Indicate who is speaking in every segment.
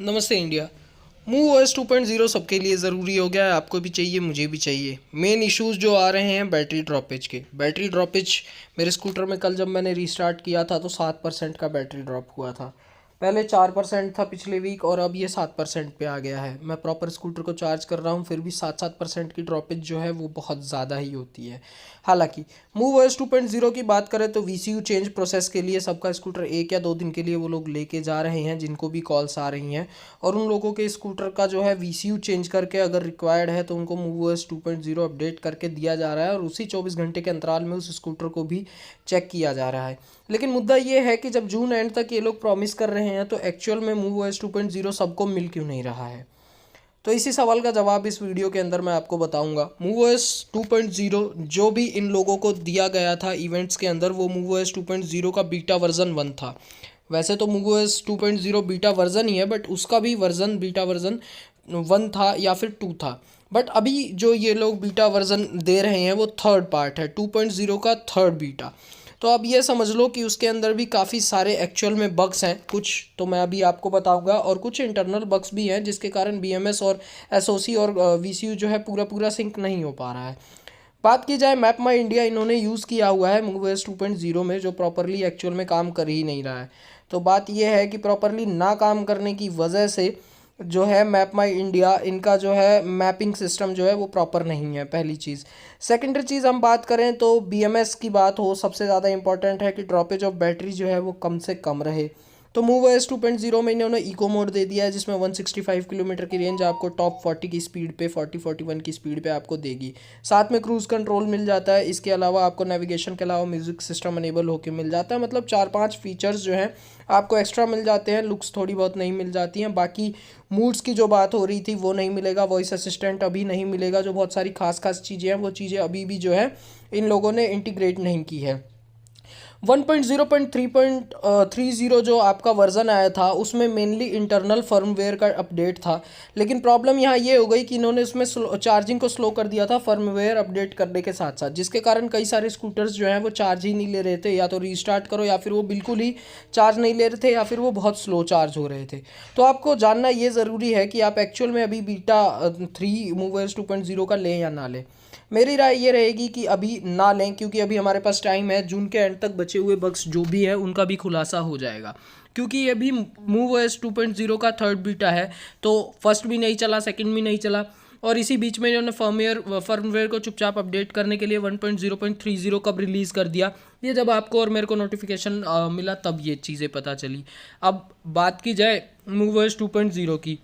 Speaker 1: नमस्ते India. Move OS 2.0 सबके लिए ज़रूरी हो गया है। आपको भी चाहिए, मुझे भी चाहिए। मेन इश्यूज जो आ रहे हैं बैटरी ड्रॉपेज के। बैटरी ड्रॉपेज मेरे स्कूटर में कल जब मैंने रीस्टार्ट किया था तो 7% का बैटरी ड्रॉप हुआ था। पहले 4% था पिछले वीक और अब ये 7% पे आ गया है। मैं प्रॉपर स्कूटर को चार्ज कर रहा हूँ फिर भी 7% की ड्रॉपेज जो है वो बहुत ज़्यादा ही होती है। हालांकि मूव ओएस 2.0 की बात करें तो वीसीयू चेंज प्रोसेस के लिए सबका स्कूटर 1 या 2 दिन के लिए वो लोग लेके जा रहे हैं जिनको भी कॉल्स आ रही हैं। और उन लोगों के स्कूटर का जो है वीसीयू चेंज करके अगर रिक्वायर्ड है तो उनको मूव ओएस 2.0 अपडेट करके दिया जा रहा है और उसी 24 घंटे के अंतराल में उस स्कूटर को भी चेक किया जा रहा है। लेकिन मुद्दा ये है कि जब जून एंड तक ये लोग प्रॉमिस कर रहे हैं तो एक्चुअल में मूव ओएस 2.0 सबको मिल क्यों नहीं रहा है। तो इसी सवाल का जवाब इस वीडियो के अंदर मैं आपको बताऊंगा। मूव ओएस 2.0 जो भी इन लोगों को दिया गया था इवेंट्स के अंदर वो मूव ओएस 2.0 का बीटा वर्जन 1 था। वैसे तो मूव ओएस 2.0 बीटा वर्जन ही है बट उसका भी वर्जन बीटा वर्जन 1 था या फिर 2 था। बट अभी जो ये लोग बीटा वर्जन दे रहे हैं वो थर्ड पार्ट है 2.0 का थर्ड बीटा। तो अब ये समझ लो कि उसके अंदर भी काफ़ी सारे एक्चुअल में बग्स हैं। कुछ तो मैं अभी आपको बताऊंगा और कुछ इंटरनल बग्स भी हैं जिसके कारण बीएमएस और एसओसी और वीसीयू जो है पूरा पूरा सिंक नहीं हो पा रहा है। बात की जाए मैप माई इंडिया इन्होंने यूज़ किया हुआ है मूव ओएस 2.0 में जो प्रॉपरली एक्चुअल में काम कर ही नहीं रहा है। तो बात यह है कि प्रॉपरली ना काम करने की वजह से जो है मैप माई इंडिया इनका जो है मैपिंग सिस्टम जो है वो प्रॉपर नहीं है, पहली चीज़। सेकेंडरी चीज़ हम बात करें तो बीएमएस की बात हो, सबसे ज़्यादा इंपॉर्टेंट है कि ड्रॉपेज ऑफ बैटरी जो है वो कम से कम रहे। तो मूव ओएस 2.0 में इन्होंने इको मोड दे दिया है जिसमें 165 किलोमीटर की रेंज आपको टॉप 40 की स्पीड पे 40-41 की स्पीड पे आपको देगी। साथ में क्रूज़ कंट्रोल मिल जाता है। इसके अलावा आपको नेविगेशन के अलावा म्यूज़िक सिस्टम अनेबल होकर मिल जाता है। मतलब 4-5 फीचर्स जो हैं आपको एक्स्ट्रा मिल जाते हैं। लुक्स थोड़ी बहुत नहीं मिल जाती हैं। बाकी मूड्स की जो बात हो रही थी वो नहीं मिलेगा। वॉइस असिस्टेंट अभी नहीं मिलेगा। जो बहुत सारी खास खास चीज़ें हैं वो चीज़ें अभी भी जो है इन लोगों ने इंटीग्रेट नहीं की है। 1.0.3.30 जो आपका वर्जन आया था उसमें मेनली इंटरनल फर्मवेयर का अपडेट था। लेकिन प्रॉब्लम यहाँ ये हो गई कि इन्होंने उसमें चार्जिंग को स्लो कर दिया था फर्मवेयर अपडेट करने के साथ साथ, जिसके कारण कई सारे स्कूटर्स जो हैं वो चार्ज ही नहीं ले रहे थे। या तो रीस्टार्ट करो या फिर वो बिल्कुल ही चार्ज नहीं ले रहे थे या फिर वो बहुत स्लो चार्ज हो रहे थे। तो आपको जानना ये ज़रूरी है कि आप एक्चुअल में अभी बीटा 3 मूव ओएस 2.0 का लें या ना लें। मेरी राय ये रहेगी कि अभी ना लें क्योंकि अभी हमारे पास टाइम है। जून के एंड तक बचे हुए बग्स जो भी है उनका भी खुलासा हो जाएगा क्योंकि ये भी मूव ओएस 2.0 का थर्ड बीटा है। तो फर्स्ट भी नहीं चला, सेकंड भी नहीं चला और इसी बीच में इन्होंने फर्मवेयर को चुपचाप अपडेट करने के लिए 1.0.30 कब रिलीज़ कर दिया। ये जब आपको और मेरे को नोटिफिकेशन मिला तब ये चीज़ें पता चली। अब बात की जाए मूव ओएस 2.0 की,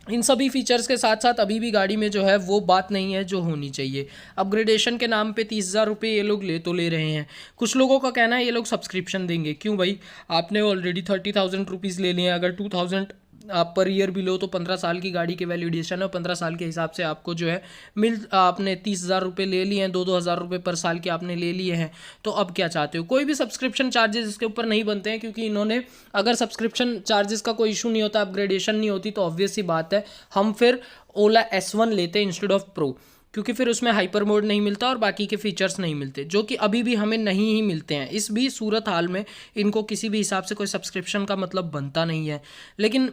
Speaker 1: इन सभी फीचर्स के साथ साथ अभी भी गाड़ी में जो है वो बात नहीं है जो होनी चाहिए। अपग्रेडेशन के नाम पे 30,000 रुपये ये लोग ले तो ले रहे हैं। कुछ लोगों का कहना है ये लोग सब्सक्रिप्शन देंगे। क्यों भाई, आपने ऑलरेडी 30,000 रुपीज़ ले लिए हैं। अगर 2,000 आप पर ईयर भी लो तो 15 साल की गाड़ी के वैल्यूडेशन है। 15 साल के हिसाब से आपको जो है आपने 30,000 रुपये ले लिए हैं, 2-2 हज़ार रुपये पर साल के आपने ले लिए हैं। तो अब क्या चाहते हो। कोई भी सब्सक्रिप्शन चार्जेस इसके ऊपर नहीं बनते हैं क्योंकि इन्होंने, अगर सब्सक्रिप्शन चार्जेस का कोई इशू नहीं होता, अपग्रेडेशन नहीं होती तो ऑब्वियस सी बात है हम फिर ओला S1 लेते हैं इंस्टेड ऑफ प्रो, क्योंकि फिर उसमें हाइपर मोड नहीं मिलता और बाकी के फीचर्स नहीं मिलते जो कि अभी भी हमें नहीं ही मिलते हैं। इस भी सूरत हाल में इनको किसी भी हिसाब से कोई सब्सक्रिप्शन का मतलब बनता नहीं है। लेकिन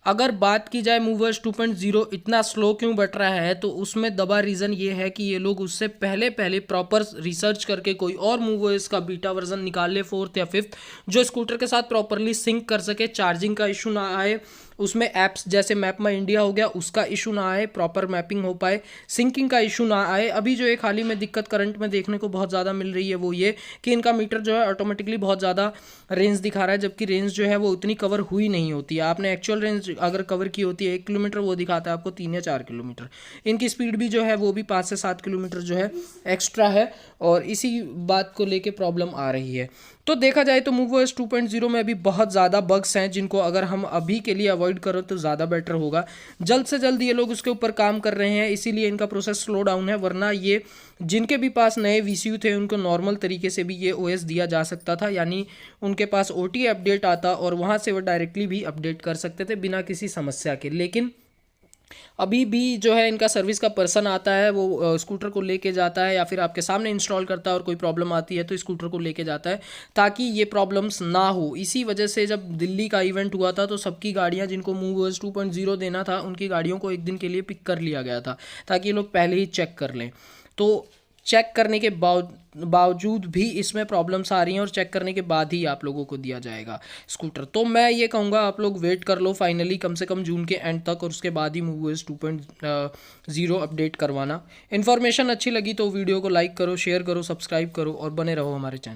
Speaker 1: अगर बात की जाए मूव ओएस 2.0 इतना स्लो क्यों बढ़ रहा है तो उसमें दबा रीज़न ये है कि ये लोग उससे पहले पहले प्रॉपर रिसर्च करके कोई और मूव ओएस का बीटा वर्जन निकाल ले, 4th या 5th, जो स्कूटर के साथ प्रॉपरली सिंक कर सके, चार्जिंग का इशू ना आए, उसमें ऐप्स जैसे मैप माई इंडिया हो गया उसका इशू ना आए, प्रॉपर मैपिंग हो पाए, सिंकिंग का इशू ना आए। अभी जो एक हाल ही में दिक्कत करंट में देखने को बहुत ज़्यादा मिल रही है वो ये कि इनका मीटर जो है ऑटोमेटिकली बहुत ज़्यादा रेंज दिखा रहा है जबकि रेंज जो है वो उतनी कवर हुई नहीं होती है। आपने एक्चुअल रेंज अगर कवर की होती है 1 किलोमीटर, वो दिखाता है आपको 3 या 4 किलोमीटर। इनकी स्पीड भी जो है वो भी 5 से 7 किलोमीटर जो है एक्स्ट्रा है और इसी बात को लेके प्रॉब्लम आ रही है। तो देखा जाए तो मूव ओएस 2.0 में अभी बहुत ज़्यादा बग्स हैं जिनको अगर हम अभी के लिए अवॉइड करो तो ज़्यादा बेटर होगा। जल्द से जल्द ये लोग उसके ऊपर काम कर रहे हैं इसीलिए इनका प्रोसेस स्लो डाउन है, वरना ये जिनके भी पास नए वीसीयू थे उनको नॉर्मल तरीके से भी ये ओएस दिया जा सकता था, यानी उनके पास ओटी अपडेट आता और वहाँ से वो डायरेक्टली भी अपडेट कर सकते थे बिना किसी समस्या के। लेकिन अभी भी जो है इनका सर्विस का पर्सन आता है, वो स्कूटर को लेके जाता है या फिर आपके सामने इंस्टॉल करता है, और कोई प्रॉब्लम आती है तो स्कूटर को लेके जाता है ताकि ये प्रॉब्लम्स ना हो। इसी वजह से जब दिल्ली का इवेंट हुआ था तो सबकी गाड़ियां जिनको मूवर्स 2.0 देना था उनकी गाड़ियों को एक दिन के लिए पिक कर लिया गया था ताकि ये लोग पहले ही चेक कर लें। तो चेक करने के बावजूद भी इसमें प्रॉब्लम्स आ रही हैं और चेक करने के बाद ही आप लोगों को दिया जाएगा स्कूटर। तो मैं ये कहूँगा आप लोग वेट कर लो फाइनली कम से कम जून के एंड तक, और उसके बाद ही मूवर्स 2.0 अपडेट करवाना। इन्फॉर्मेशन अच्छी लगी तो वीडियो को लाइक करो, शेयर करो, सब्सक्राइब करो और बने रहो हमारे चैनल।